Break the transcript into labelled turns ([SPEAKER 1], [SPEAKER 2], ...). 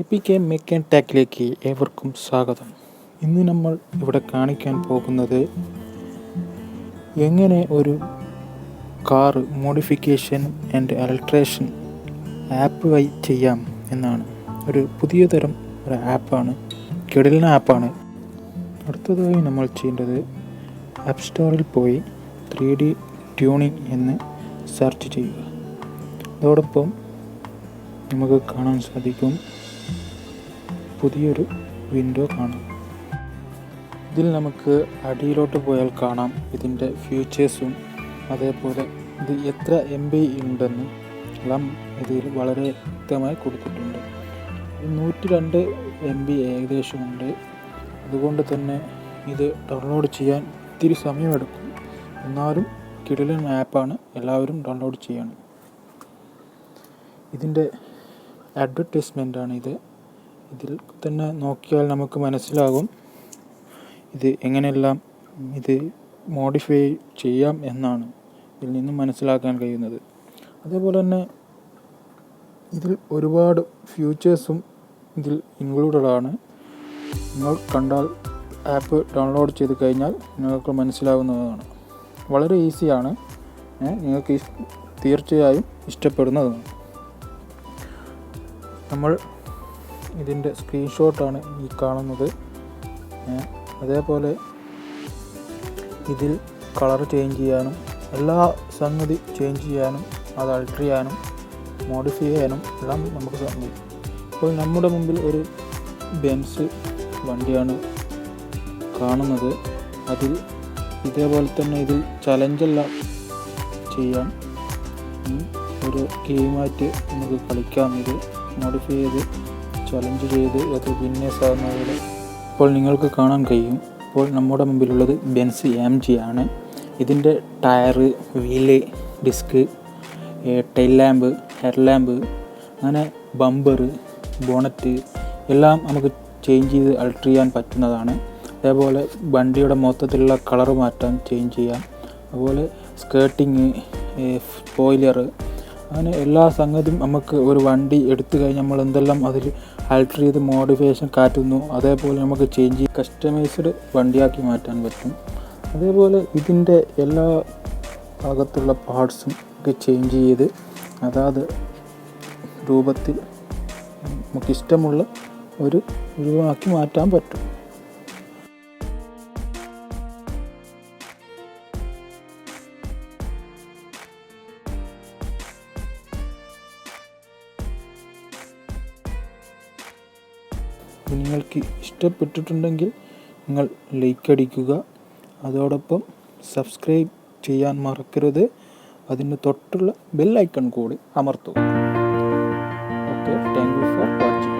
[SPEAKER 1] എപികെ mech and ടെക്കിലേക്ക് ഏവർക്കും സ്വാഗതം. ഇന്ന് നമ്മൾ ഇവിടെ കാണിക്കാൻ പോകുന്നത് എങ്ങനെ ഒരു car modification and alteration app വഴി ചെയ്യാം എന്നാണ്. ഒരു പുതിയ തരം ഒരു ആപ്പാണ്, കിടിലൻ ആപ്പാണ്. അടുത്തതായി നമ്മൾ ചെയ്യേണ്ടത് ആപ്പ് സ്റ്റോറിൽ പോയി 3D ട്യൂണിംഗ് എന്ന് സെർച്ച് ചെയ്യുക. അതോടൊപ്പം നമുക്ക് കാണാൻ സാധിക്കും, പുതിയൊരു വിൻഡോ കാണാം. ഇതിൽ നമുക്ക് അടിയിലോട്ട് പോയാൽ കാണാം ഇതിൻ്റെ ഫീച്ചേഴ്സും അതേപോലെ ഇത് എത്ര MB ഉണ്ടെന്നും എല്ലാം ഇതിൽ വളരെ വ്യക്തമായി കൊടുത്തിട്ടുണ്ട്. 102 MB ഏകദേശമുണ്ട്. അതുകൊണ്ട് തന്നെ ഇത് ഡൗൺലോഡ് ചെയ്യാൻ ഇത്തിരി സമയമെടുക്കും. എന്നാലും കിടിലൻ ആപ്പാണ്, എല്ലാവരും ഡൗൺലോഡ് ചെയ്യണം. ഇതിൻ്റെ അഡ്വർടൈസ്മെൻ്റാണ് ഇത്. ഇതിൽ തന്നെ നോക്കിയാൽ നമുക്ക് മനസ്സിലാകും ഇത് എങ്ങനെയെല്ലാം ഇത് മോഡിഫൈ ചെയ്യാം എന്നാണ് ഇതിൽ നിന്നും മനസ്സിലാക്കാൻ കഴിയുന്നത്. അതേപോലെ തന്നെ ഇതിൽ ഒരുപാട് ഫീച്ചേഴ്സും ഇതിൽ ഇൻക്ലൂഡഡ് ആണ്. നിങ്ങൾ കണ്ടാൽ ആപ്പ് ഡൗൺലോഡ് ചെയ്ത് കഴിഞ്ഞാൽ നിങ്ങൾക്ക് മനസ്സിലാവുന്നതാണ്. വളരെ ഈസിയാണ്, നിങ്ങൾക്ക് തീർച്ചയായും ഇഷ്ടപ്പെടുന്നതാണ്. നമ്മൾ ഇതിൻ്റെ സ്ക്രീൻഷോട്ടാണ് ഈ കാണുന്നത്. അതേപോലെ ഇതിൽ കളർ ചേഞ്ച് ചെയ്യാനും എല്ലാ സംഗതി ചേഞ്ച് ചെയ്യാനും അത് അൾട്ടർ ചെയ്യാനും മോഡിഫൈ ചെയ്യാനും എല്ലാം നമുക്ക് സാധിക്കും. ഇപ്പോൾ നമ്മുടെ മുമ്പിൽ ഒരു ബെൻസ് വണ്ടിയാണ് കാണുന്നത്. അതിൽ ഇതേപോലെ തന്നെ ഇതിൽ ചലഞ്ചെല്ലാം ചെയ്യാം. ഒരു ഗെയിമായിട്ട് നമുക്ക് കളിക്കാം. ഇത് മോഡിഫൈ ചെയ്ത് ചലഞ്ച് ചെയ്ത് അത് വിന്യാസാകുന്നതുപോലെ ഇപ്പോൾ നിങ്ങൾക്ക് കാണാൻ കഴിയും. ഇപ്പോൾ നമ്മുടെ മുമ്പിലുള്ളത് ബെൻസ് AMG ആണ്. ഇതിൻ്റെ tyre, wheel, disc, tail lamp, head lamp, അങ്ങനെ ബമ്പർ, ബോണറ്റ് എല്ലാം നമുക്ക് ചേഞ്ച് ചെയ്ത് അൾട്ടർ ചെയ്യാൻ പറ്റുന്നതാണ്. അതേപോലെ വണ്ടിയുടെ മൊത്തത്തിലുള്ള കളർ മാറ്റാൻ ചേഞ്ച് ചെയ്യാം. അതുപോലെ സ്കേർട്ടിങ്, സ്പോയിലർ, അങ്ങനെ എല്ലാ സംഗതിയും നമുക്ക് ഒരു വണ്ടി എടുത്തു കഴിഞ്ഞാൽ നമ്മൾ എന്തെല്ലാം അതിൽ ആൾട്ടർ ചെയ്ത് മോഡിഫിക്കേഷൻ കാറ്റുന്നു അതേപോലെ നമുക്ക് ചേഞ്ച് ചെയ്ത് കസ്റ്റമൈസ്ഡ് വണ്ടിയാക്കി മാറ്റാൻ പറ്റും. അതേപോലെ ഇതിൻ്റെ എല്ലാ ഭാഗത്തുള്ള പാർട്സും ഒക്കെ ചേഞ്ച് ചെയ്ത് അതാത് രൂപത്തിൽ നമുക്കിഷ്ടമുള്ള ഒരു രൂപമാക്കി മാറ്റാൻ പറ്റും. നിങ്ങൾക്ക് ഇഷ്ടപ്പെട്ടിട്ടുണ്ടെങ്കിൽ നിങ്ങൾ ലൈക്ക് അടിക്കുക. അതോടൊപ്പം സബ്സ്ക്രൈബ് ചെയ്യാൻ മറക്കരുത്. അതിന് തൊട്ടുള്ള ബെൽ ഐക്കൺ കൂടി അമർത്തുക. Okay, thank you for watching.